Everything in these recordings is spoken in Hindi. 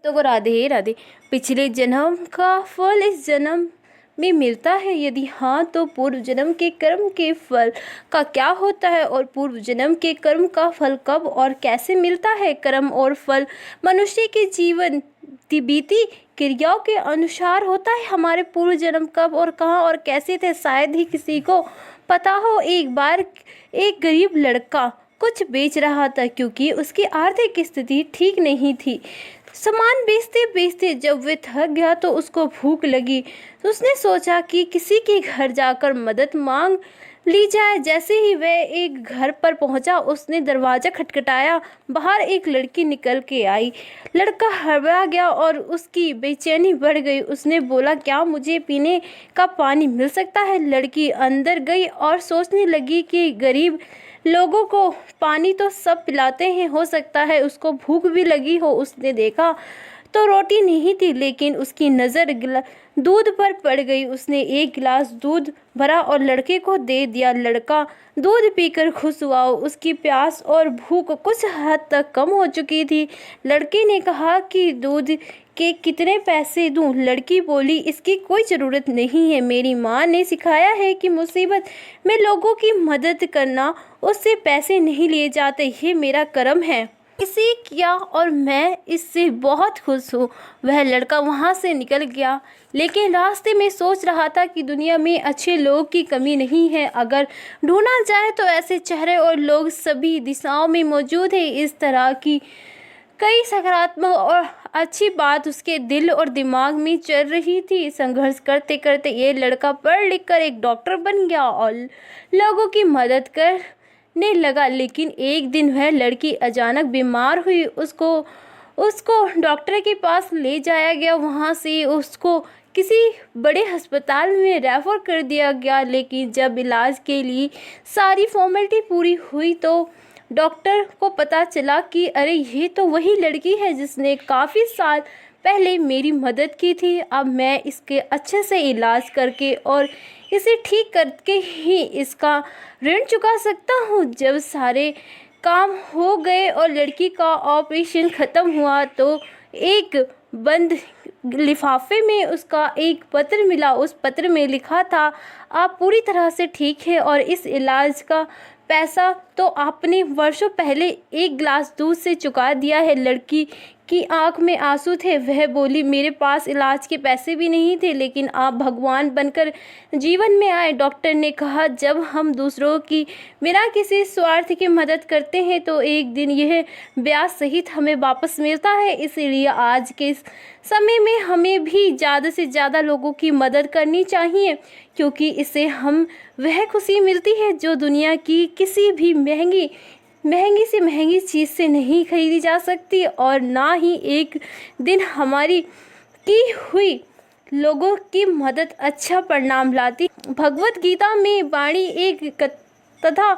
तो राधे राधे। पिछले जन्म का फल इस जन्म में मिलता है? यदि हाँ, तो पूर्व जन्म के कर्म के फल का क्या होता है और पूर्व जन्म के कर्म का फल कब और कैसे मिलता है? कर्म और फल मनुष्य के जीवन बीती क्रियाओं के अनुसार होता है। हमारे पूर्व जन्म कब और कहाँ और कैसे थे, शायद ही किसी को पता हो। एक बार एक गरीब लड़का कुछ बेच रहा था क्योंकि उसकी आर्थिक स्थिति ठीक नहीं थी। सामान बेचते बेचते जब वे थक गया तो उसको भूख लगी। तो उसने सोचा कि किसी के घर जाकर मदद मांग ली जाए। जैसे ही वह एक घर पर पहुंचा, उसने दरवाज़ा खटखटाया। बाहर एक लड़की निकल के आई। लड़का हड़बड़ा गया और उसकी बेचैनी बढ़ गई। उसने बोला, क्या मुझे पीने का पानी मिल सकता है? लड़की अंदर गई और सोचने लगी कि गरीब लोगों को पानी तो सब पिलाते हैं, हो सकता है उसको भूख भी लगी हो। उसने देखा तो रोटी नहीं थी, लेकिन उसकी नज़र दूध पर पड़ गई। उसने एक गिलास दूध भरा और लड़के को दे दिया। लड़का दूध पीकर खुश हुआ। उसकी प्यास और भूख कुछ हद तक कम हो चुकी थी। लड़के ने कहा कि दूध के कितने पैसे दूं? लड़की बोली, इसकी कोई ज़रूरत नहीं है। मेरी माँ ने सिखाया है कि मुसीबत में लोगों की मदद करना, उससे पैसे नहीं लिए जाते। ये मेरा कर्म है, इसे किया और मैं इससे बहुत खुश हूँ। वह लड़का वहाँ से निकल गया, लेकिन रास्ते में सोच रहा था कि दुनिया में अच्छे लोग की कमी नहीं है। अगर ढूंढा जाए तो ऐसे चेहरे और लोग सभी दिशाओं में मौजूद हैं। इस तरह की कई सकारात्मक और अच्छी बात उसके दिल और दिमाग में चल रही थी। संघर्ष करते करते ये लड़का पढ़ लिख कर एक डॉक्टर बन गया और लोगों की मदद करने लगा। लेकिन एक दिन वह लड़की अचानक बीमार हुई। उसको डॉक्टर के पास ले जाया गया। वहाँ से उसको किसी बड़े अस्पताल में रेफर कर दिया गया। लेकिन जब इलाज के लिए सारी फॉर्मेलिटी पूरी हुई तो डॉक्टर को पता चला कि अरे, ये तो वही लड़की है जिसने काफ़ी साल पहले मेरी मदद की थी। अब मैं इसके अच्छे से इलाज करके और इसे ठीक करके ही इसका ऋण चुका सकता हूँ। जब सारे काम हो गए और लड़की का ऑपरेशन ख़त्म हुआ तो एक बंद लिफाफे में उसका एक पत्र मिला। उस पत्र में लिखा था, आप पूरी तरह से ठीक है और इस इलाज का पैसा तो आपने वर्षों पहले एक गिलास दूध से चुका दिया है। लड़की की आंख में आंसू थे। वह बोली, मेरे पास इलाज के पैसे भी नहीं थे, लेकिन आप भगवान बनकर जीवन में आए। डॉक्टर ने कहा, जब हम दूसरों की बिना किसी स्वार्थ की मदद करते हैं तो एक दिन यह ब्याज सहित हमें वापस मिलता है। इसलिए आज के समय में हमें भी ज़्यादा से ज़्यादा लोगों की मदद करनी चाहिए, क्योंकि इससे हम वह खुशी मिलती है जो दुनिया की किसी भी महंगी से महंगी चीज़ से नहीं खरीदी जा सकती और ना ही एक दिन हमारी की हुई लोगों की मदद अच्छा परिणाम लाती। भगवत गीता में वाणी एक कथा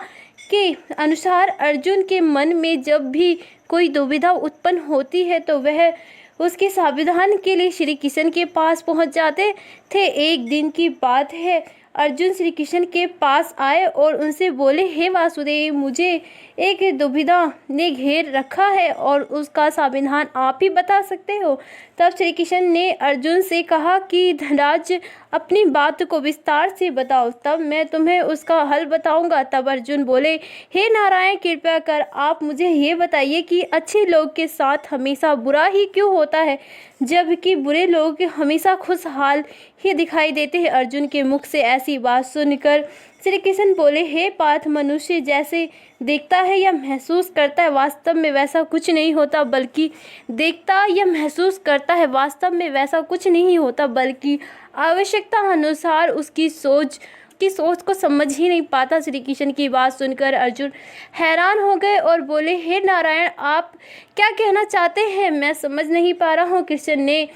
के अनुसार अर्जुन के मन में जब भी कोई दुविधा उत्पन्न होती है तो वह उसके समाधान के लिए श्री कृष्ण के पास पहुंच जाते थे। एक दिन की बात है, अर्जुन श्री कृष्ण के पास आए और उनसे बोले, हे वासुदेव, मुझे एक दुविधा ने घेर रखा है और उसका समाधान आप ही बता सकते हो। तब श्री कृष्ण ने अर्जुन से कहा कि धनराज, अपनी बात को विस्तार से बताओ, तब मैं तुम्हें उसका हल बताऊंगा। तब अर्जुन बोले, हे नारायण, कृपया कर आप मुझे ये बताइए कि अच्छे लोग के साथ हमेशा बुरा ही क्यों होता है, जबकि बुरे लोग हमेशा खुशहाल ही दिखाई देते हैं। अर्जुन के मुख से ऐसी बात सुनकर श्री कृष्ण बोले, हे पार्थ, मनुष्य जैसे देखता है या महसूस करता है वास्तव में वैसा कुछ नहीं होता, बल्कि देखता या महसूस करता है वास्तव में वैसा कुछ नहीं होता, बल्कि आवश्यकता अनुसार उसकी सोच को समझ ही नहीं पाता। श्री कृष्ण की बात सुनकर अर्जुन हैरान हो गए और बोले, हे नारायण, आप क्या कहना चाहते हैं? मैं समझ नहीं पा रहा हूँ। कृष्ण ने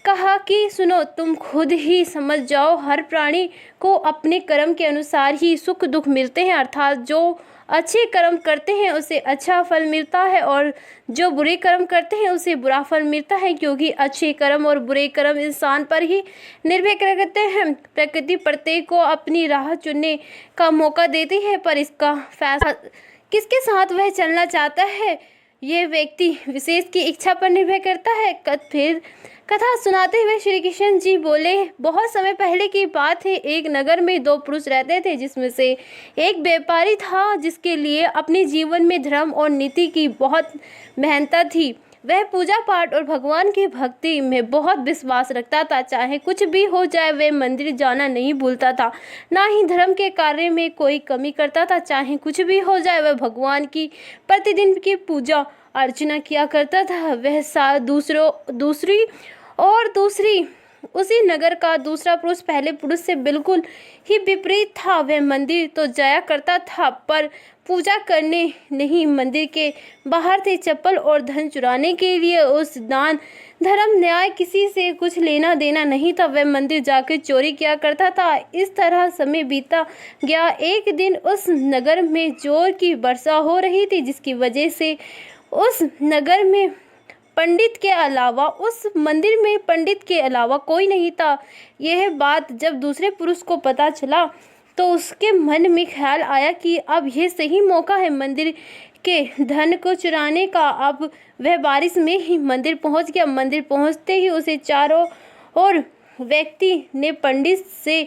कहा कि सुनो, तुम खुद ही समझ जाओ। हर प्राणी को अपने कर्म के अनुसार ही सुख दुख मिलते हैं, अर्थात जो अच्छे कर्म करते हैं उसे अच्छा फल मिलता है और जो बुरे कर्म करते हैं उसे बुरा फल मिलता है, क्योंकि अच्छे कर्म और बुरे कर्म इंसान पर ही निर्भर करते हैं। प्रकृति प्रत्येक को अपनी राह चुनने का मौका देती है, पर इसका फैसला किसके साथ वह चलना चाहता है ये व्यक्ति विशेष की इच्छा पर निर्भर करता है। फिर कथा सुनाते हुए श्री कृष्ण जी बोले, बहुत समय पहले की बात है। एक नगर में दो पुरुष रहते थे, जिसमें से एक व्यापारी था जिसके लिए अपने जीवन में धर्म और नीति की बहुत महत्ता थी। वह पूजा पाठ और भगवान की भक्ति में बहुत विश्वास रखता था। चाहे कुछ भी हो जाए वह मंदिर जाना नहीं भूलता था, ना ही धर्म के कार्य में कोई कमी करता था। चाहे कुछ भी हो जाए वह भगवान की प्रतिदिन की पूजा अर्चना किया करता था। वह दूसरी उसी नगर का दूसरा पुरुष पहले पुरुष से बिल्कुल ही विपरीत था। वह मंदिर तो जाया करता था पर पूजा करने नहीं। मंदिर के बाहर से चप्पल और धन चुराने के लिए उस दान धर्म न्याय किसी से कुछ लेना देना नहीं था। वह मंदिर जाकर चोरी किया करता था। इस तरह समय बीता गया। एक दिन उस नगर में जोर की वर्षा हो रही थी, जिसकी वजह से उस नगर में उस मंदिर में पंडित के अलावा कोई नहीं था। यह बात जब दूसरे पुरुष को पता चला तो उसके मन में ख्याल आया कि अब यह सही मौका है मंदिर के धन को चुराने का। अब वह बारिश में ही मंदिर पहुंच गया। मंदिर पहुंचते ही उसे चारों ओर व्यक्ति ने पंडित से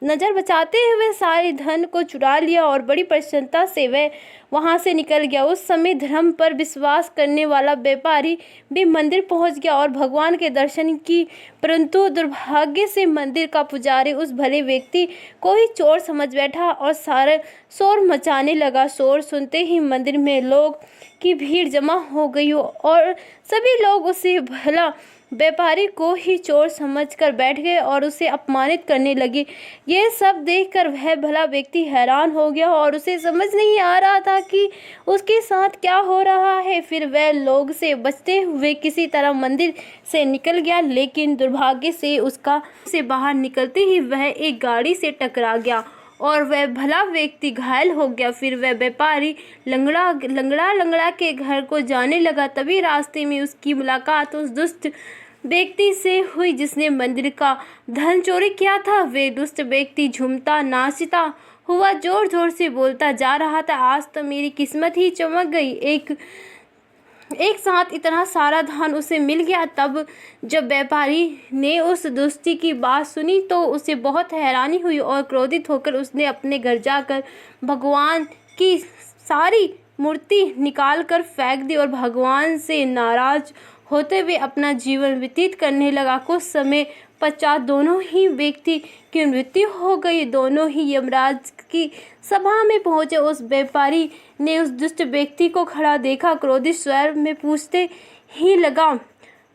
नजर बचाते हुए सारे धन को चुरा लिया और बड़ी प्रसन्नता से वह वहां से निकल गया। उस समय धर्म पर विश्वास करने वाला व्यापारी भी मंदिर पहुंच गया और भगवान के दर्शन की, परंतु दुर्भाग्य से मंदिर का पुजारी उस भले व्यक्ति को ही चोर समझ बैठा और सारे शोर मचाने लगा। शोर सुनते ही मंदिर में लोग की भीड़ जमा हो गई और सभी लोग उसे भला व्यापारी को ही चोर समझकर बैठ गए और उसे अपमानित करने लगे। यह सब देखकर वह भला व्यक्ति हैरान हो गया और उसे समझ नहीं आ रहा था कि उसके साथ क्या हो रहा है। फिर वह लोग से बचते हुए किसी तरह मंदिर से निकल गया, लेकिन दुर्भाग्य से बाहर निकलते ही वह एक गाड़ी से टकरा गया और वह भला व्यक्ति घायल हो गया। फिर वह व्यापारी लंगड़ा के घर को जाने लगा। तभी रास्ते में उसकी मुलाकात उस दुष्ट व्यक्ति से हुई जिसने मंदिर का धन चोरी किया था। वे दुष्ट व्यक्ति झूमता नाचता हुआ जोर जोर से बोलता जा रहा था, आज तो मेरी किस्मत ही चमक गई, एक साथ इतना सारा धन उसे मिल गया। तब जब व्यापारी ने उस दुष्टी की बात सुनी तो उसे बहुत हैरानी हुई और क्रोधित होकर उसने अपने घर जाकर भगवान की सारी मूर्ति निकाल कर फेंक दी और भगवान से नाराज होते हुए अपना जीवन व्यतीत करने लगा। कुछ समय पश्चात दोनों ही व्यक्ति की मृत्यु हो गई। दोनों ही यमराज की सभा में पहुंचे। उस व्यापारी ने उस दुष्ट व्यक्ति को खड़ा देखा, क्रोधित स्वर में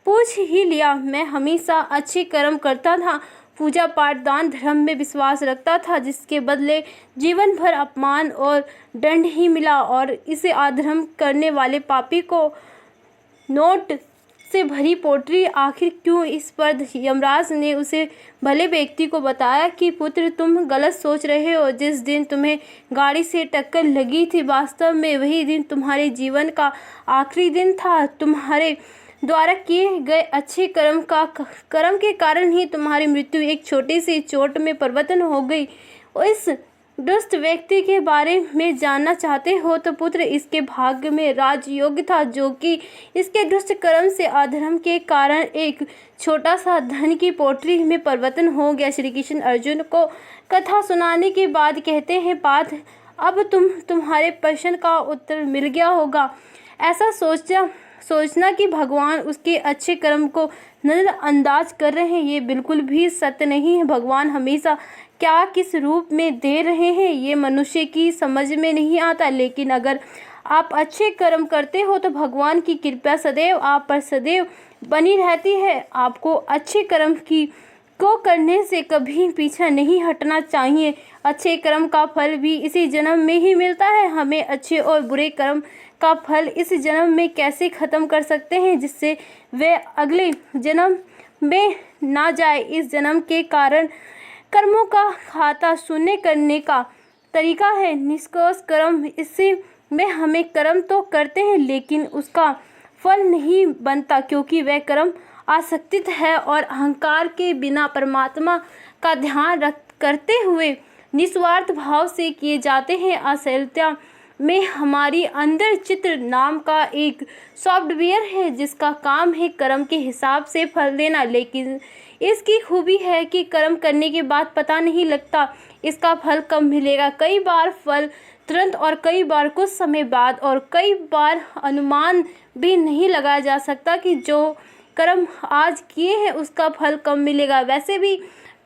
पूछ ही लिया, मैं हमेशा अच्छे कर्म करता था, पूजा पाठ दान धर्म में विश्वास रखता था, जिसके बदले जीवन भर अपमान और दंड ही मिला, और इसे अधर्म करने वाले पापी को नोट से भरी पोटली आखिर क्यों? इस पर यमराज ने उसे भले व्यक्ति को बताया कि पुत्र, तुम गलत सोच रहे हो। जिस दिन तुम्हें गाड़ी से टक्कर लगी थी वास्तव में वही दिन तुम्हारे जीवन का आखिरी दिन था। तुम्हारे द्वारा किए गए अच्छे कर्म के कारण ही तुम्हारी मृत्यु एक छोटी सी चोट में परिवर्तन हो गई। इस दुष्ट व्यक्ति के बारे में जानना चाहते हो तो पुत्र, इसके भाग्य में राजयोग था, जो कि इसके दुष्ट कर्म से अधर्म के कारण एक छोटा सा धन की पोटली में परिवर्तन हो गया। श्री कृष्ण अर्जुन को कथा सुनाने के बाद कहते हैं, पार्थ, अब तुम्हारे प्रश्न का उत्तर मिल गया होगा। ऐसा सोचना कि भगवान उसके अच्छे कर्म को नजरअंदाज कर रहे हैं, ये बिल्कुल भी सत्य नहीं है। भगवान हमेशा क्या किस रूप में दे रहे हैं ये मनुष्य की समझ में नहीं आता, लेकिन अगर आप अच्छे कर्म करते हो तो भगवान की कृपा सदैव आप पर सदैव बनी रहती है। आपको अच्छे कर्म को करने से कभी पीछे नहीं हटना चाहिए। अच्छे कर्म का फल भी इसी जन्म में ही मिलता है। हमें अच्छे और बुरे कर्म का फल इस जन्म में कैसे खत्म कर सकते हैं जिससे वे अगले जन्म में ना जाए। इस जन्म के कारण कर्मों का खाता शून्य करने का तरीका है निष्काम कर्म। इससे में हमें कर्म तो करते हैं लेकिन उसका फल नहीं बनता, क्योंकि वह कर्म आसक्तित है और अहंकार के बिना परमात्मा का ध्यान करते हुए निस्वार्थ भाव से किए जाते हैं। असलता में हमारी अंदर चित्र नाम का एक सॉफ्टवेयर है जिसका काम है कर्म के हिसाब से फल देना। लेकिन इसकी खूबी है कि कर्म करने के बाद पता नहीं लगता इसका फल कब मिलेगा। कई बार फल तुरंत और कई बार कुछ समय बाद, और कई बार अनुमान भी नहीं लगाया जा सकता कि जो कर्म आज किए हैं उसका फल कब मिलेगा। वैसे भी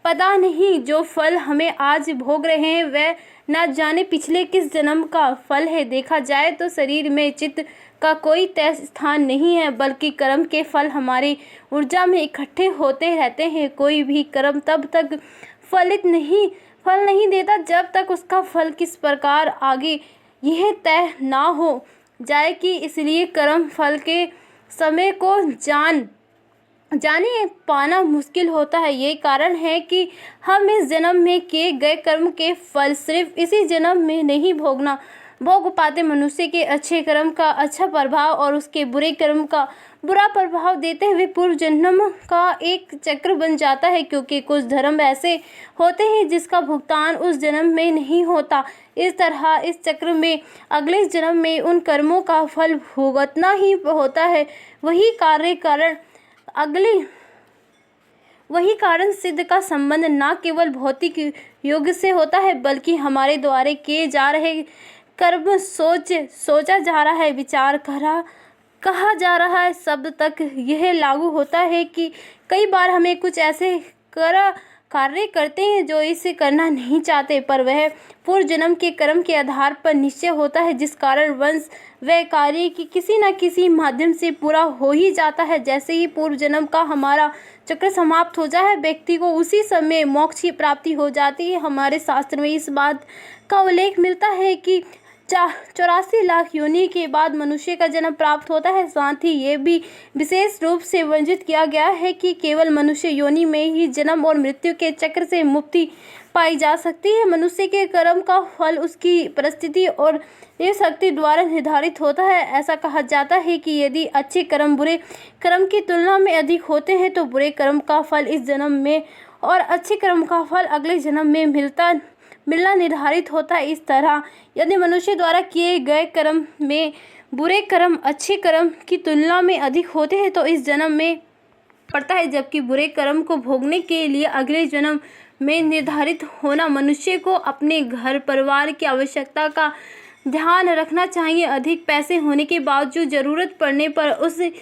पता नहीं जो फल हमें आज भोग रहे हैं वह न जाने पिछले किस जन्म का फल है। देखा जाए तो शरीर में चित्त का कोई तय स्थान नहीं है, बल्कि कर्म के फल हमारी ऊर्जा में इकट्ठे होते रहते हैं। कोई भी कर्म तब तक फल नहीं देता जब तक उसका फल किस प्रकार आगे यह तय ना हो जाए कि इसलिए कर्म फल के समय को जाने पाना मुश्किल होता है। यही कारण है कि हम इस जन्म में किए गए कर्म के फल सिर्फ इसी जन्म में नहीं भोग पाते। मनुष्य के अच्छे कर्म का अच्छा प्रभाव और उसके बुरे कर्म का बुरा प्रभाव देते हुए पूर्व जन्म का एक चक्र बन जाता है, क्योंकि कुछ धर्म ऐसे होते हैं जिसका भुगतान उस जन्म में नहीं होता। इस तरह इस चक्र में अगले जन्म में उन कर्मों का फल भुगतना ही होता है। वही कारण सिद्ध का संबंध न केवल भौतिक युग से होता है, बल्कि हमारे द्वारा किए जा रहे कर्म सोचा जा रहा है, विचार कहा जा रहा है शब्द तक यह लागू होता है कि कई बार हमें कुछ ऐसे कार्य करते हैं जो इसे करना नहीं चाहते, पर वह पूर्व जन्म के कर्म के आधार पर निश्चय होता है, जिस कारण वंश वह कार्य की किसी न किसी माध्यम से पूरा हो ही जाता है। जैसे ही पूर्व जन्म का हमारा चक्र समाप्त हो जाए, व्यक्ति को उसी समय मोक्ष की प्राप्ति हो जाती है। हमारे शास्त्र में इस बात का उल्लेख मिलता है कि 84 लाख योनि के बाद मनुष्य का जन्म प्राप्त होता है। साथ ही ये भी विशेष रूप से वर्णित किया गया है कि केवल मनुष्य योनि में ही जन्म और मृत्यु के चक्र से मुक्ति पाई जा सकती है। मनुष्य के कर्म का फल उसकी परिस्थिति और ये शक्ति द्वारा निर्धारित होता है। ऐसा कहा जाता है कि यदि अच्छे कर्म बुरे कर्म की तुलना में अधिक होते हैं तो बुरे कर्म का फल इस जन्म में और अच्छे कर्म का फल अगले जन्म में मिलना निर्धारित होता है। इस तरह यदि मनुष्य द्वारा किए गए कर्म में बुरे कर्म अच्छे कर्म की तुलना में अधिक होते हैं तो इस जन्म में पड़ता है, जबकि बुरे कर्म को भोगने के लिए अगले जन्म में निर्धारित होना। मनुष्य को अपने घर परिवार की आवश्यकता का ध्यान रखना चाहिए। अधिक पैसे होने के बावजूद जरूरत पड़ने पर उसे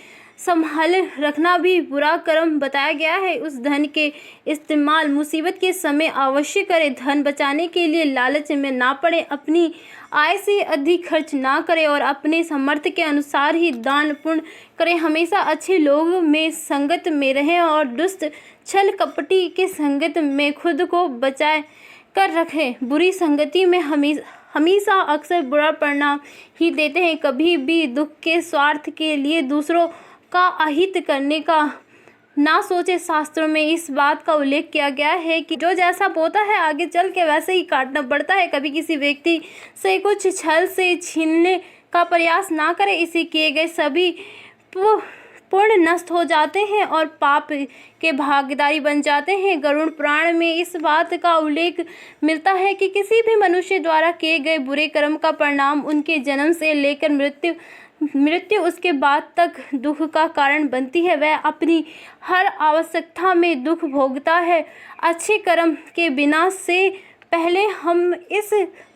संभाले रखना भी बुरा कर्म बताया गया है। उस धन के इस्तेमाल मुसीबत के समय अवश्य करें। धन बचाने के लिए लालच में ना पड़े, अपनी आय से अधिक खर्च ना करें और अपने सामर्थ्य के अनुसार ही दान पुण्य करें। हमेशा अच्छे लोगों में संगत में रहें और दुष्ट छल कपटी के संगत में खुद को बचाए कर रखें। बुरी संगति में हमेशा अक्सर बुरा परिणाम ही देते हैं। कभी भी दुख के स्वार्थ के लिए दूसरों का अहित करने का ना सोचे। शास्त्रों में इस बात का उल्लेख किया गया है कि जो जैसा बोता है आगे चल के वैसे ही काटना पड़ता है। कभी किसी व्यक्ति से कुछ छल से छीनने का प्रयास ना करें, इसे किए गए सभी पुण्य नष्ट हो जाते हैं और पाप के भागीदारी बन जाते हैं। गरुड़ पुराण में इस बात का उल्लेख मिलता है कि किसी भी मनुष्य द्वारा किए गए बुरे कर्म का परिणाम उनके जन्म से लेकर मृत्यु उसके बाद तक दुख का कारण बनती है। वह अपनी हर आवश्यकता में दुख भोगता है। अच्छे कर्म के बिना से पहले हम इस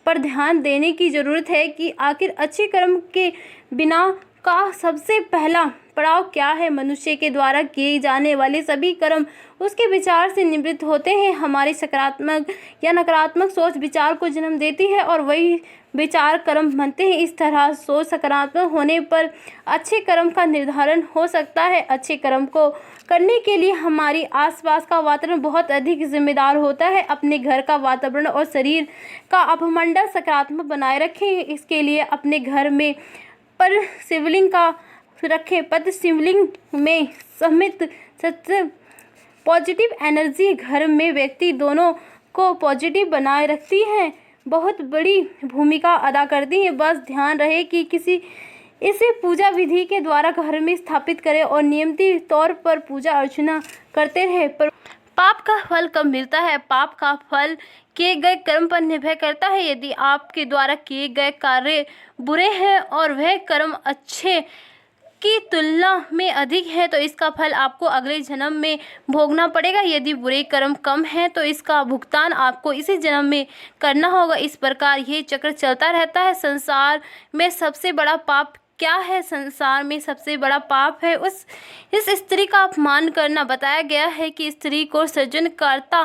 पर ध्यान देने की जरूरत है कि आखिर अच्छे कर्म के बिना का सबसे पहला पड़ाव क्या है। मनुष्य के द्वारा किए जाने वाले सभी कर्म उसके विचार से निवृत्त होते हैं। हमारी सकारात्मक या नकारात्मक सोच विचार को जन्म देती है और वही विचार कर्म बनते हैं। इस तरह सोच सकारात्मक होने पर अच्छे कर्म का निर्धारण हो सकता है। अच्छे कर्म को करने के लिए हमारी आसपास का वातावरण बहुत अधिक जिम्मेदार होता है। अपने घर का वातावरण और शरीर का अपमंडल सकारात्मक बनाए रखें। इसके लिए अपने घर में पर शिवलिंग का रखें। पद शिवलिंग में समित सत्य पॉजिटिव एनर्जी घर में व्यक्ति दोनों को पॉजिटिव बनाए रखती है, बहुत बड़ी भूमिका अदा करती है। बस ध्यान रहे कि इसे पूजा विधि के द्वारा घर में स्थापित करें और नियमित तौर पर पूजा अर्चना करते रहे। पाप का फल कब मिलता है? पाप का फल किए गए कर्म पर निर्भर करता है। यदि आपके द्वारा किए गए कार्य बुरे हैं और वह कर्म अच्छे की तुलना में अधिक है तो इसका फल आपको अगले जन्म में भोगना पड़ेगा। यदि बुरे कर्म कम हैं तो इसका भुगतान आपको इसी जन्म में करना होगा। इस प्रकार ये चक्र चलता रहता है। संसार में सबसे बड़ा पाप क्या है? संसार में सबसे बड़ा पाप है इस स्त्री का अपमान करना। बताया गया है कि स्त्री को सृजनकर्ता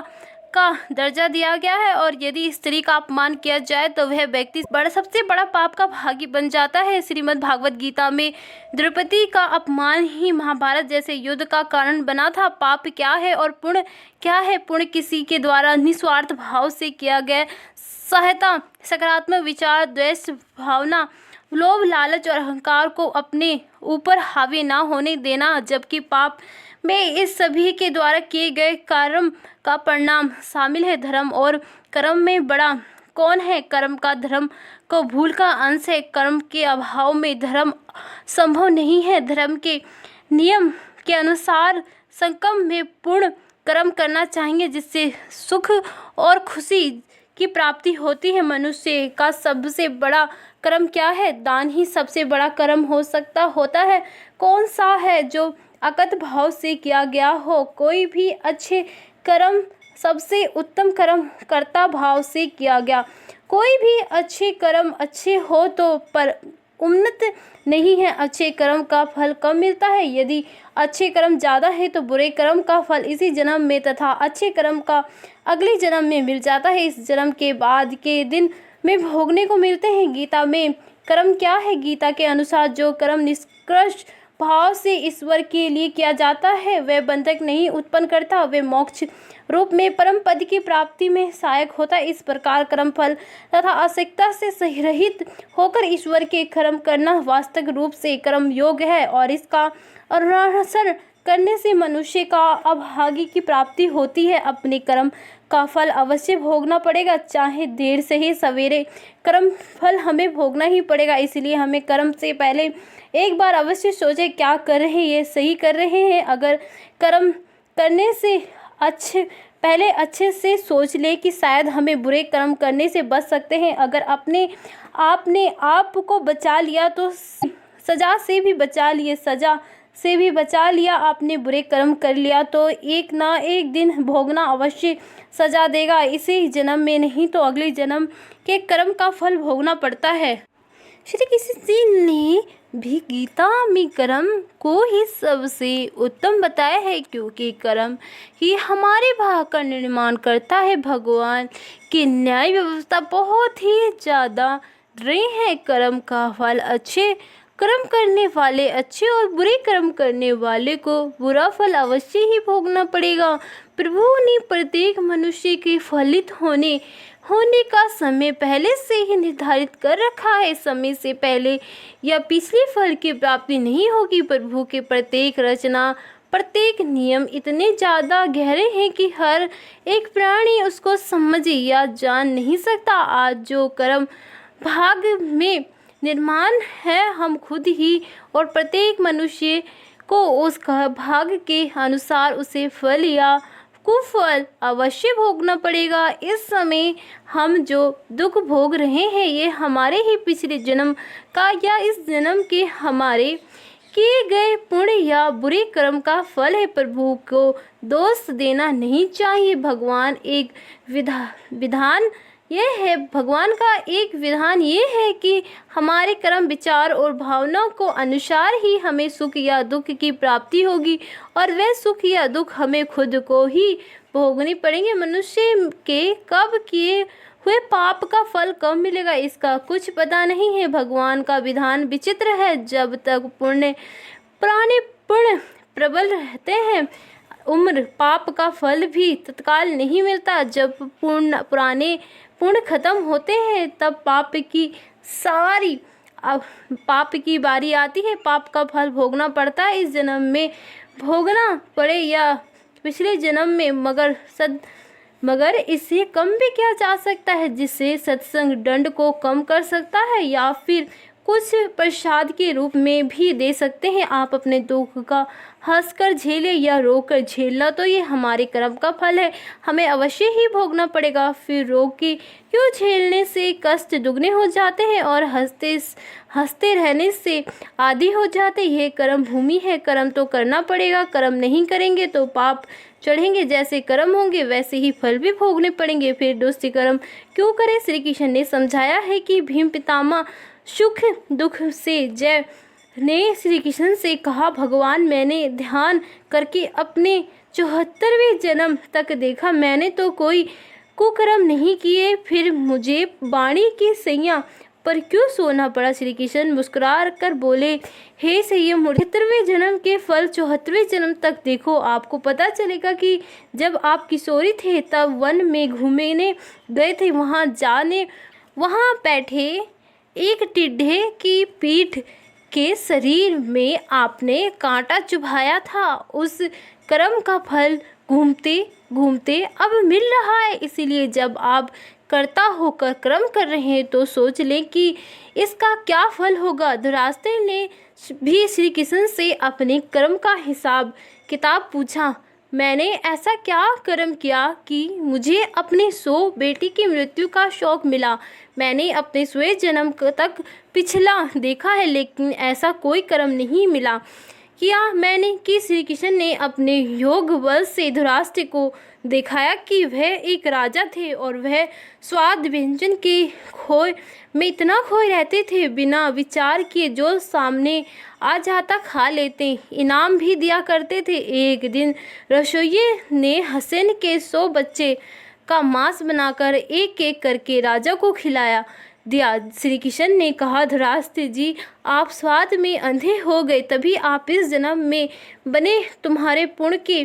का दर्जा दिया गया है और यदि स्त्री का अपमान किया जाए तो वह व्यक्ति सबसे बड़ा पाप का भागी बन जाता है। श्रीमद् भागवत गीता में द्रौपदी का अपमान ही महाभारत जैसे युद्ध का कारण बना था। पाप क्या है और पुण्य क्या है? पुण्य किसी के द्वारा निस्वार्थ भाव से किया गया सहायता, सकारात्मक विचार, द्वेष भावना, लोभ, लालच और अहंकार को अपने ऊपर हावी ना होने देना। जबकि पाप में इस सभी के द्वारा किए गए कर्म का परिणाम शामिल है। धर्म और कर्म में बड़ा कौन है? कर्म का धर्म को भूल का अंश है। कर्म के अभाव में धर्म संभव नहीं है। धर्म के नियम के अनुसार संकल्प में पूर्ण कर्म करना चाहिए जिससे सुख और खुशी की प्राप्ति होती है। मनुष्य का सबसे बड़ा कर्म क्या है? दान ही सबसे बड़ा कर्म होता है। कौन सा है जो अकथ भाव से किया गया हो? कोई भी अच्छे कर्म सबसे उत्तम कर्म कर्ता भाव से किया गया। कोई भी अच्छे कर्म अच्छे हो तो पर उन्नत नहीं है। अच्छे कर्म का फल कम मिलता है। यदि अच्छे कर्म ज़्यादा है तो बुरे कर्म का फल इसी जन्म में तथा अच्छे कर्म का अगले जन्म में मिल जाता है। इस जन्म के बाद के दिन में भोगने को मिलते हैं। गीता में कर्म क्या है? गीता के अनुसार जो कर्म निष्कृष्ट भाव से ईश्वर के लिए किया जाता है वह बंधक नहीं उत्पन्न करता, वे मोक्ष रूप में परम पद की प्राप्ति में सहायक होता है। इस प्रकार कर्म फल तथा आसक्ति से सही रहित होकर ईश्वर के कर्म करना वास्तविक रूप से कर्म योग है और इसका अनुसरण करने से मनुष्य का अभागी की प्राप्ति होती है। अपने कर्म का फल अवश्य भोगना पड़ेगा, चाहे देर से ही सवेरे कर्म फल हमें भोगना ही पड़ेगा। इसलिए हमें कर्म से पहले एक बार अवश्य सोचे क्या कर रहे हैं, ये सही कर रहे हैं। अगर कर्म करने से पहले अच्छे से सोच ले कि शायद हमें बुरे कर्म करने से बच सकते हैं। अगर आपने आप को बचा लिया तो सजा से भी बचा लिए, सजा से भी बचा लिया। आपने बुरे कर्म कर लिया तो एक ना एक दिन भोगना अवश्य सजा देगा। इसी जन्म में नहीं तो अगले जन्म के कर्म का फल भोगना पड़ता है। श्री कृष्ण जी ने भी गीता में कर्म को ही सबसे उत्तम बताया है क्योंकि कर्म ही हमारे भाग का निर्माण करता है। भगवान की न्याय व्यवस्था बहुत ही ज़्यादा रही है। कर्म का फल अच्छे कर्म करने वाले अच्छे और बुरे कर्म करने वाले को बुरा फल अवश्य ही भोगना पड़ेगा। प्रभु ने प्रत्येक मनुष्य के फलित होने का समय पहले से ही निर्धारित कर रखा है। समय से पहले या पिछले फल की प्राप्ति नहीं होगी। प्रभु के प्रत्येक रचना, प्रत्येक नियम इतने ज़्यादा गहरे हैं कि हर एक प्राणी उसको समझ या जान नहीं सकता। आज जो कर्म भाग में निर्माण है हम खुद ही और प्रत्येक मनुष्य को उस भाग के अनुसार उसे फल या कुफल अवश्य भोगना पड़ेगा। इस समय हम जो दुख भोग रहे हैं ये हमारे ही पिछले जन्म का या इस जन्म के हमारे किए गए पुण्य या बुरे कर्म का फल है। प्रभु को दोष देना नहीं चाहिए। भगवान का एक विधान ये है कि हमारे कर्म, विचार और भावनाओं को अनुसार ही हमें सुख या दुख की प्राप्ति होगी और वह सुख या दुख हमें खुद को ही भोगनी पड़ेंगे। मनुष्य के कब किए हुए पाप का फल कब मिलेगा इसका कुछ पता नहीं है। भगवान का विधान विचित्र है। जब तक पुराने पुण्य प्रबल रहते हैं उम्र पाप का फल भी तत्काल नहीं मिलता। जब पुराने पुण्य खत्म होते हैं तब पाप की बारी आती है। पाप का फल भोगना पड़ता है। इस जन्म में भोगना पड़े या पिछले जन्म में, मगर इससे कम भी किया जा सकता है जिससे सत्संग दंड को कम कर सकता है या फिर कुछ प्रसाद के रूप में भी दे सकते हैं। आप अपने दुख का हंसकर झेले या रोकर झेलना तो ये हमारे कर्म का फल है, हमें अवश्य ही भोगना पड़ेगा। फिर रोग के क्यों झेलने से कष्ट दुगने हो जाते हैं और हंसते रहने से आदि हो जाते। यह कर्म भूमि है, कर्म तो करना पड़ेगा, कर्म नहीं करेंगे तो पाप चढ़ेंगे, जैसे कर्म होंगे वैसे ही फल भी भोगने पड़ेंगे। फिर दोस्ती कर्म क्यों करें। श्री कृष्ण ने समझाया है कि भीम पितामह सुख दुख से जय ने श्री कृष्ण से कहा, भगवान मैंने ध्यान करके अपने 74वें जन्म तक देखा, मैंने तो कोई कुकर्म नहीं किए, फिर मुझे वाणी की सैया पर क्यों सोना पड़ा। श्री कृष्ण मुस्कुरा कर बोले, हे संयम 73वें जन्म के फल 74वें जन्म तक देखो। आपको पता चलेगा कि जब आप किशोरी थे तब वन में घूमने गए थे, वहाँ बैठे एक टिड्ढे की पीठ के शरीर में आपने कांटा चुभाया था। उस कर्म का फल घूमते घूमते अब मिल रहा है। इसीलिए जब आप कर्ता होकर कर्म कर रहे हैं तो सोच लें कि इसका क्या फल होगा। धृतराष्ट्र ने भी श्री कृष्ण से अपने कर्म का हिसाब किताब पूछा, मैंने ऐसा क्या कर्म किया कि मुझे अपने 100 बेटी की मृत्यु का शौक मिला। मैंने अपने 100 जन्म तक पिछला देखा है, लेकिन ऐसा कोई कर्म नहीं मिला किया मैंने कि श्री कृष्ण ने अपने योग बल से धृतराष्ट्र को दिखाया कि वह एक राजा थे और वह स्वाद व्यंजन के खोए में इतना खोए रहते थे, बिना विचार किए जो सामने आ जाता खा लेते, इनाम भी दिया करते थे। एक दिन रसोइये ने हसन के 100 बच्चे का मांस बनाकर एक एक करके राजा को खिलाया दिया। श्री कृष्ण ने कहा, धृतराष्ट्र जी आप स्वाद में अंधे हो गए, तभी आप इस जन्म में बने। तुम्हारे पुण्य के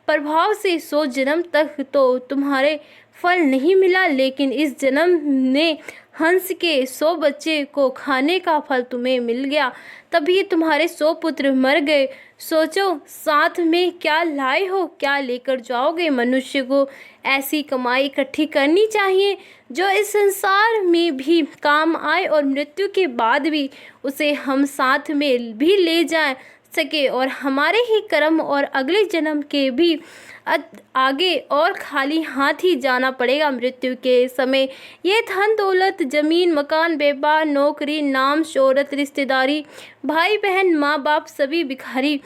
प्रभाव से 100 जन्म तक तो तुम्हारे फल नहीं मिला, लेकिन इस जन्म ने हंस के 100 बच्चे को खाने का फल तुम्हें मिल गया, तभी तुम्हारे 100 पुत्र मर गए। सोचो साथ में क्या लाए हो, क्या लेकर जाओगे। मनुष्य को ऐसी कमाई इकट्ठी करनी चाहिए जो इस संसार में भी काम आए और मृत्यु के बाद भी उसे हम साथ में भी ले जा सके और हमारे ही कर्म और अगले जन्म के भी आगे और खाली हाथ ही जाना पड़ेगा। मृत्यु के समय ये धन दौलत जमीन मकान व्यापार नौकरी नाम शोहरत रिश्तेदारी भाई बहन माँ बाप सभी भिखारी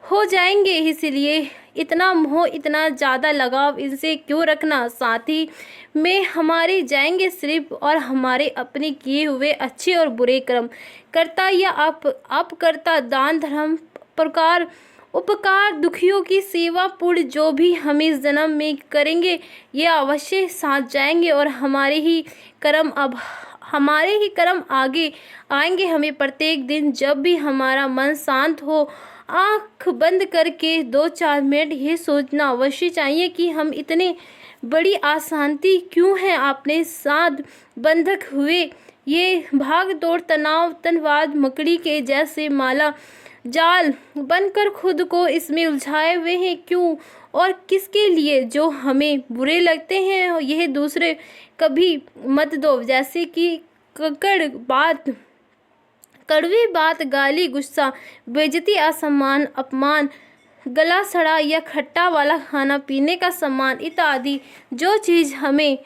हो जाएंगे। इसलिए इतना मोह इतना ज़्यादा लगाव इनसे क्यों रखना। साथ ही में हमारे जाएंगे सिर्फ और हमारे अपने किए हुए अच्छे और बुरे कर्म, कर्ता या अपकर्ता, दान धर्म प्रकार उपकार दुखियों की सेवा पुण्य जो भी हम इस जन्म में करेंगे ये अवश्य साथ जाएंगे और हमारे ही कर्म आगे आएंगे। हमें प्रत्येक दिन जब भी हमारा मन शांत हो आँख बंद करके 2-4 मिनट ये सोचना अवश्य चाहिए कि हम इतने बड़ी अशांति क्यों है अपने साथ बंधक हुए। ये भाग दौड़ तनाव तनवाद मकड़ी के जैसे माला जाल बनकर खुद को इसमें उलझाए हुए हैं क्यों और किसके लिए। जो हमें बुरे लगते हैं यह दूसरे कभी मत दो, जैसे कि कड़वी बात गाली गुस्सा बेइज्जती असम्मान अपमान गला सड़ा या खट्टा वाला खाना पीने का सामान इत्यादि। जो चीज़ हमें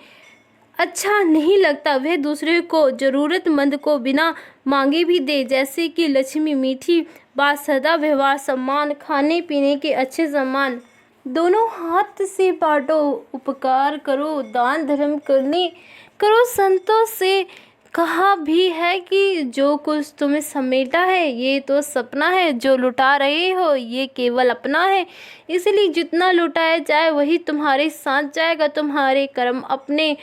अच्छा नहीं लगता वह दूसरे को ज़रूरतमंद को बिना मांगे भी दे, जैसे कि लक्ष्मी मीठी बात सदा व्यवहार सम्मान खाने पीने के अच्छे सामान दोनों हाथ से बांटो उपकार करो दान धर्म करो। संतों से कहा भी है कि जो कुछ तुम्हें समेटा है ये तो सपना है, जो लुटा रहे हो ये केवल अपना है। इसलिए जितना लुटाया जाए वही तुम्हारे साथ जाएगा। तुम्हारे कर्म अपने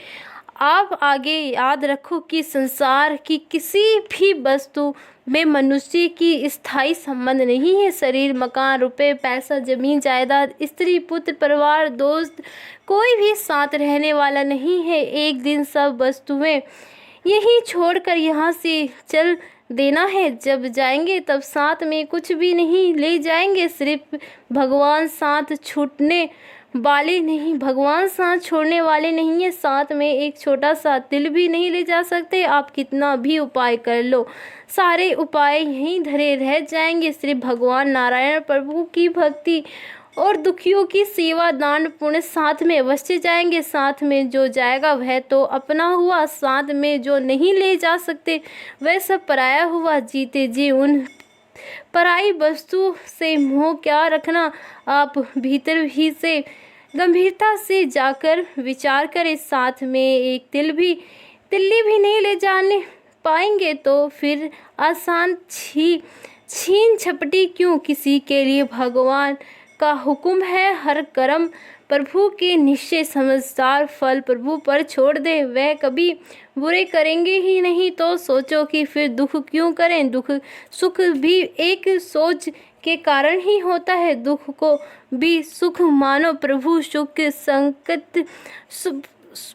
आप आगे। याद रखो कि संसार की किसी भी वस्तु में मनुष्य की स्थायी संबंध नहीं है। शरीर मकान रुपए पैसा जमीन जायदाद स्त्री पुत्र परिवार दोस्त कोई भी साथ रहने वाला नहीं है। एक दिन सब वस्तुएं यही छोड़कर यहाँ से चल देना है। जब जाएंगे तब साथ में कुछ भी नहीं ले जाएंगे, सिर्फ भगवान साथ छूटने वाले नहीं, भगवान साथ छोड़ने वाले नहीं है। साथ में एक छोटा सा तिल भी नहीं ले जा सकते। आप कितना भी उपाय कर लो सारे उपाय यहीं धरे रह जाएंगे। श्री भगवान नारायण प्रभु की भक्ति और दुखियों की सेवा, दान पुण्य साथ में अवश्य जाएंगे। साथ में जो जाएगा वह तो अपना हुआ, साथ में जो नहीं ले जा सकते वह सब पराया हुआ। जीते जी उन पराई वस्तु से मोह क्या रखना, आप भीतर ही से गंभीरता से जाकर विचार करें। साथ में एक तिल्ली भी नहीं ले जाने पाएंगे तो फिर आसान छीन झपटी क्यों। किसी के लिए भगवान का हुक्म है, हर कर्म प्रभु के निश्चय, समझदार फल प्रभु पर छोड़ दे, वह कभी बुरे करेंगे ही नहीं। तो सोचो कि फिर दुख क्यों करें। दुख सुख भी एक सोच के कारण ही होता है। दुख को भी सुख मानो, प्रभु सुख संकट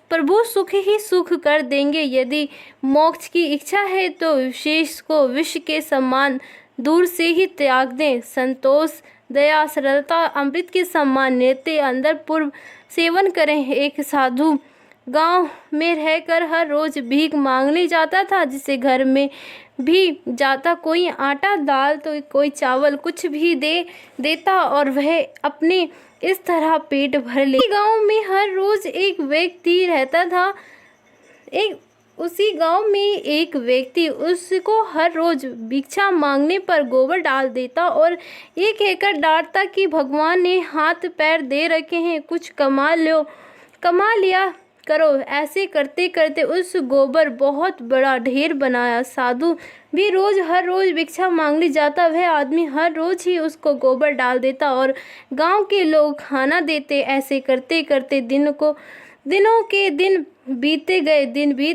प्रभु सुख ही सुख कर देंगे। यदि मोक्ष की इच्छा है तो विशेष को विश्व के समान दूर से ही त्याग दें। संतोष, दया, सरलता अमृत के समान नित्य अंदर पूर्व सेवन करें। एक साधु गांव में रहकर हर रोज भीख मांगने जाता था, जिसे घर में भी जाता कोई आटा दाल तो कोई चावल कुछ भी दे देता और वह अपने इस तरह पेट भर ले। गांव में हर रोज एक व्यक्ति रहता था। उसी गांव में एक व्यक्ति उसको हर रोज भिक्षा मांगने पर गोबर डाल देता और एक कहकर डांटता कि भगवान ने हाथ पैर दे रखे हैं, कुछ कमा लिया करो। ऐसे करते करते उस गोबर बहुत बड़ा ढेर बनाया। साधु भी हर रोज भिक्षा मांगने जाता। वह आदमी हर रोज ही उसको गोबर डाल देता और गांव के लोग खाना देते। ऐसे करते करते दिनों के दिन बीत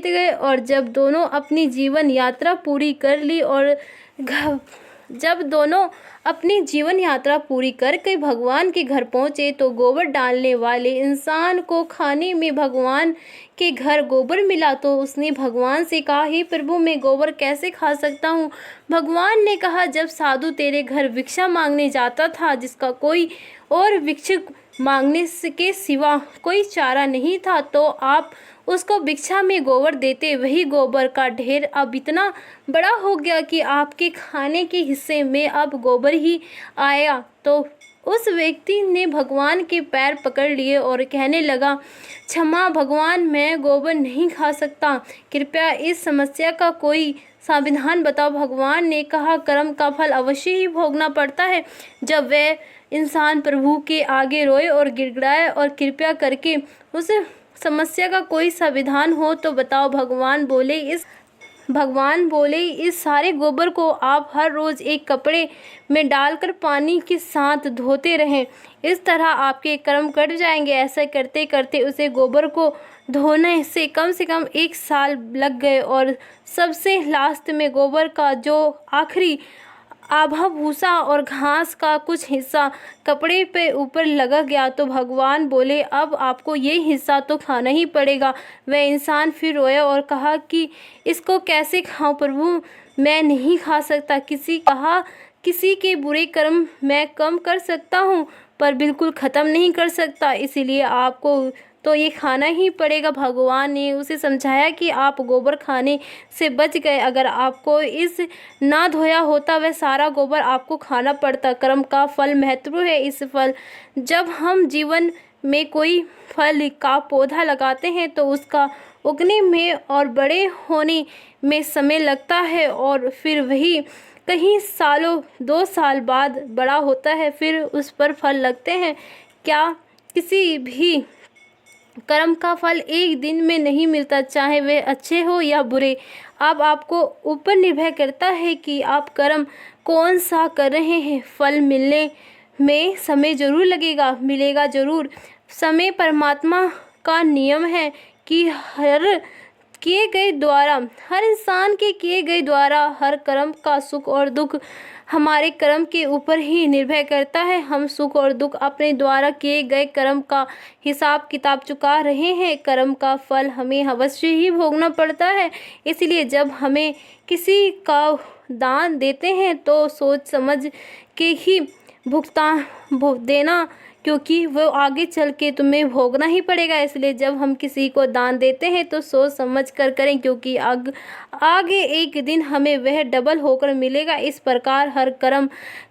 गए और जब दोनों अपनी जीवन यात्रा पूरी कर ली और के भगवान के घर पहुँचे तो गोबर डालने वाले इंसान को खाने में भगवान के घर गोबर मिला। तो उसने भगवान से कहा, हे प्रभु, मैं गोबर कैसे खा सकता हूँ। भगवान ने कहा, जब साधु तेरे घर भिक्षा मांगने जाता था, जिसका कोई और भिक्षुक मांगने के सिवा कोई चारा नहीं था, तो आप उसको भिक्षा में गोबर देते। वही गोबर का ढेर अब इतना बड़ा हो गया कि आपके खाने के हिस्से में अब गोबर ही आया। तो उस व्यक्ति ने भगवान के पैर पकड़ लिए और कहने लगा, क्षमा भगवान, मैं गोबर नहीं खा सकता, कृपया इस समस्या का कोई समाधान बताओ। भगवान ने कहा, कर्म का फल अवश्य ही भोगना पड़ता है। जब वह इंसान प्रभु के आगे रोए और गिड़गिड़ाए और कृपया करके उस समस्या का कोई समाधान हो तो बताओ। भगवान बोले, इस सारे गोबर को आप हर रोज एक कपड़े में डालकर पानी के साथ धोते रहें, इस तरह आपके कर्म कट जाएंगे। ऐसा करते करते उसे गोबर को धोने से कम 1 साल लग गए और सबसे लास्ट में गोबर का जो आखिरी आभा भूसा और घास का कुछ हिस्सा कपड़े पे ऊपर लगा गया। तो भगवान बोले, अब आपको ये हिस्सा तो खाना ही पड़ेगा। वह इंसान फिर रोया और कहा कि इसको कैसे खाऊं प्रभु, मैं नहीं खा सकता। किसी के बुरे कर्म मैं कम कर सकता हूँ पर बिल्कुल ख़त्म नहीं कर सकता, इसीलिए आपको तो ये खाना ही पड़ेगा। भगवान ने उसे समझाया कि आप गोबर खाने से बच गए, अगर आपको इस ना धोया होता वह सारा गोबर आपको खाना पड़ता। कर्म का फल महत्व है। इस फल जब हम जीवन में कोई फल का पौधा लगाते हैं तो उसका उगने में और बड़े होने में समय लगता है और फिर वही कहीं सालों 2 साल बाद बड़ा होता है, फिर उस पर फल लगते हैं। क्या किसी भी कर्म का फल एक दिन में नहीं मिलता, चाहे वे अच्छे हो या बुरे। अब आपको ऊपर निर्भर करता है कि आप कर्म कौन सा कर रहे हैं। फल मिलने में समय जरूर लगेगा, मिलेगा जरूर। समय परमात्मा का नियम है कि हर इंसान के किए गए द्वारा हर कर्म का सुख और दुख हमारे कर्म के ऊपर ही निर्भर करता है। हम सुख और दुख अपने द्वारा किए गए कर्म का हिसाब किताब चुका रहे हैं। कर्म का फल हमें अवश्य ही भोगना पड़ता है। इसलिए जब हमें किसी का दान देते हैं तो सोच समझ के ही भुगतान देना, क्योंकि वो आगे चल के तुम्हें भोगना ही पड़ेगा। इसलिए जब हम किसी को दान देते हैं तो सोच समझ कर करें, क्योंकि आगे एक दिन हमें वह डबल होकर मिलेगा। इस प्रकार हर कर्म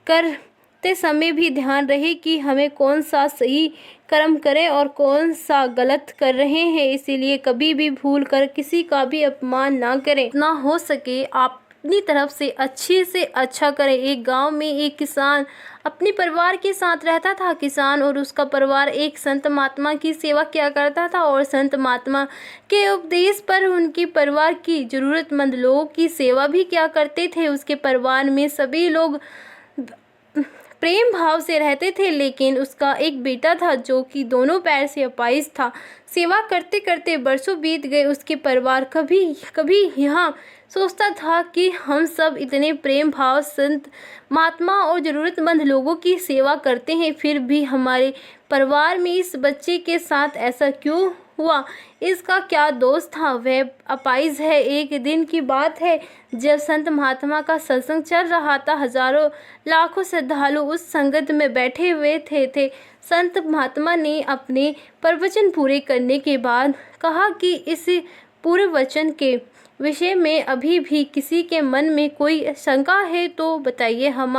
करते समय भी ध्यान रहे कि हमें कौन सा सही कर्म करें और कौन सा गलत कर रहे हैं। इसीलिए कभी भी भूल कर किसी का भी अपमान ना करें। ना हो सके आप अपनी तरफ से अच्छे से अच्छा करें। एक गांव में एक किसान अपने परिवार के साथ रहता था। किसान और उसका परिवार एक संत महात्मा की सेवा किया करता था और संत महात्मा के उपदेश पर उनके परिवार की जरूरतमंद लोगों की सेवा भी किया करते थे। उसके परिवार में सभी लोग प्रेम भाव से रहते थे, लेकिन उसका एक बेटा था जो कि दोनों पैर से अपाहिज था। सेवा करते करते बरसों बीत गए। उसके परिवार कभी कभी यहाँ सोचता था कि हम सब इतने प्रेम भाव संत महात्मा और ज़रूरतमंद लोगों की सेवा करते हैं, फिर भी हमारे परिवार में इस बच्चे के साथ ऐसा क्यों हुआ? इसका क्या दोष था? वह अपाहिज है। एक दिन की बात है जब संत महात्मा का सत्संग चल रहा था। हजारों लाखों श्रद्धालु उस संगत में बैठे हुए थे। संत महात्मा ने अपने प्रवचन पूरे करने के बाद कहा कि इस पूरे वचन के विषय में अभी भी किसी के मन में कोई शंका है तो बताइए। हम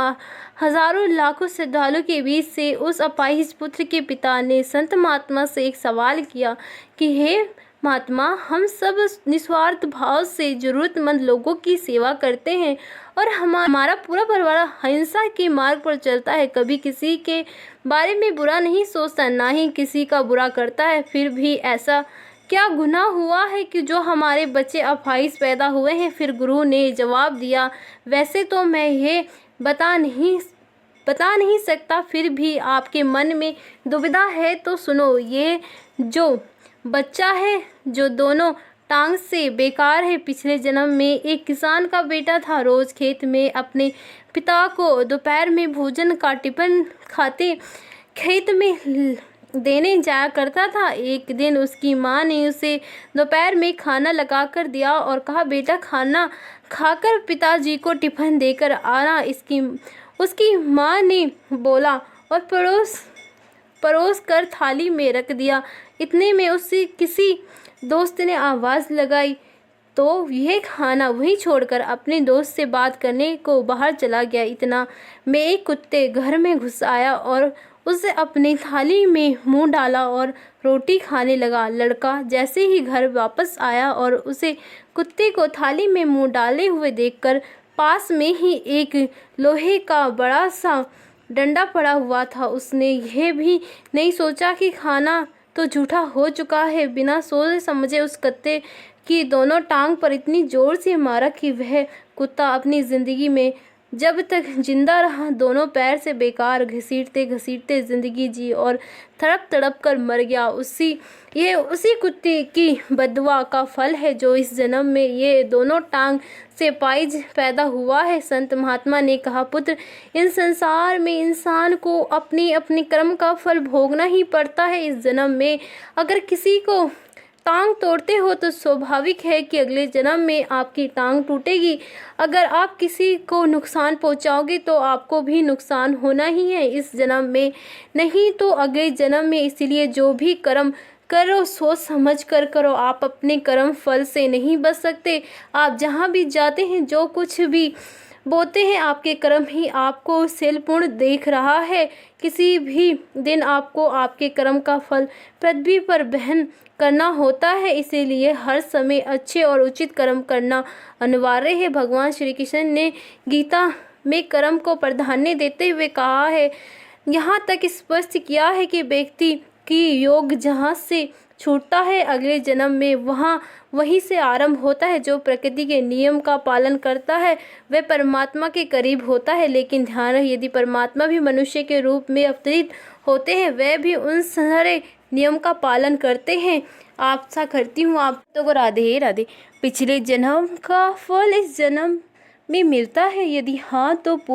हजारों लाखों श्रद्धालु के बीच से उस अपाहिज पुत्र के पिता ने संत महात्मा से एक सवाल किया कि हे महात्मा, हम सब निस्वार्थ भाव से जरूरतमंद लोगों की सेवा करते हैं और हमारा पूरा परिवार अहिंसा के मार्ग पर चलता है, कभी किसी के बारे में बुरा नहीं सोचता, ना ही किसी का बुरा करता है। फिर भी ऐसा क्या गुनाह हुआ है कि जो हमारे बच्चे अपाहिज पैदा हुए हैं? फिर गुरु ने जवाब दिया, वैसे तो मैं ये बता नहीं सकता, फिर भी आपके मन में दुविधा है तो सुनो। ये जो बच्चा है जो दोनों टांग से बेकार है, पिछले जन्म में एक किसान का बेटा था। रोज खेत में अपने पिता को दोपहर में भोजन का टिफिन खाते खेत में देने जाया करता था। एक दिन उसकी माँ ने उसे दोपहर में खाना लगा कर दिया और कहा, बेटा खाना खाकर पिताजी को टिफिन देकर आना। उसकी माँ ने बोला और परोस कर थाली में रख दिया। इतने में उससे किसी दोस्त ने आवाज़ लगाई तो यह खाना वहीं छोड़कर अपने दोस्त से बात करने को बाहर चला गया। इतना में एक कुत्ते घर में घुस आया और उसे अपनी थाली में मुंह डाला और रोटी खाने लगा। लड़का जैसे ही घर वापस आया और उसे कुत्ते को थाली में मुंह डाले हुए देखकर पास में ही एक लोहे का बड़ा सा डंडा पड़ा हुआ था। उसने यह भी नहीं सोचा कि खाना तो झूठा हो चुका है। बिना सोचे समझे उस कुत्ते की दोनों टांग पर इतनी जोर से मारा कि वह कुत्ता अपनी ज़िंदगी में जब तक जिंदा रहा दोनों पैर से बेकार घसीटते घसीटते ज़िंदगी जी और तड़प तड़प कर मर गया। उसी कुत्ते की बददुआ का फल है जो इस जन्म में ये दोनों टांग से पाइज पैदा हुआ है। संत महात्मा ने कहा, पुत्र, इन संसार में इंसान को अपनी अपनी कर्म का फल भोगना ही पड़ता है। इस जन्म में अगर किसी को टांग तोड़ते हो तो स्वाभाविक है कि अगले जन्म में आपकी टांग टूटेगी। अगर आप किसी को नुकसान पहुंचाओगे तो आपको भी नुकसान होना ही है, इस जन्म में नहीं तो अगले जन्म में। इसलिए जो भी कर्म करो सोच समझ कर करो। आप अपने कर्म फल से नहीं बच सकते। आप जहाँ भी जाते हैं, जो कुछ भी बोते हैं, आपके कर्म ही आपको सेलपूर्ण देख रहा है। किसी भी दिन आपको आपके कर्म का फल पृथ्वी पर बहन करना होता है। इसीलिए हर समय अच्छे और उचित कर्म करना अनिवार्य है। भगवान श्री कृष्ण ने गीता में कर्म को प्राधान्य देते हुए कहा है, यहाँ तक स्पष्ट किया है कि व्यक्ति की योग जहाँ से छूटता है अगले जन्म में वहीं से आरंभ होता है। जो प्रकृति के नियम का पालन करता है वह परमात्मा के करीब होता है। लेकिन ध्यान रहे, यदि परमात्मा भी मनुष्य के रूप में अवतरित होते हैं, वह भी उन सारे नियम का पालन करते हैं। आशा करती हूँ आप तो को राधे राधे। पिछले जन्म का फल इस जन्म में मिलता है, यदि हाँ तो पूर्ण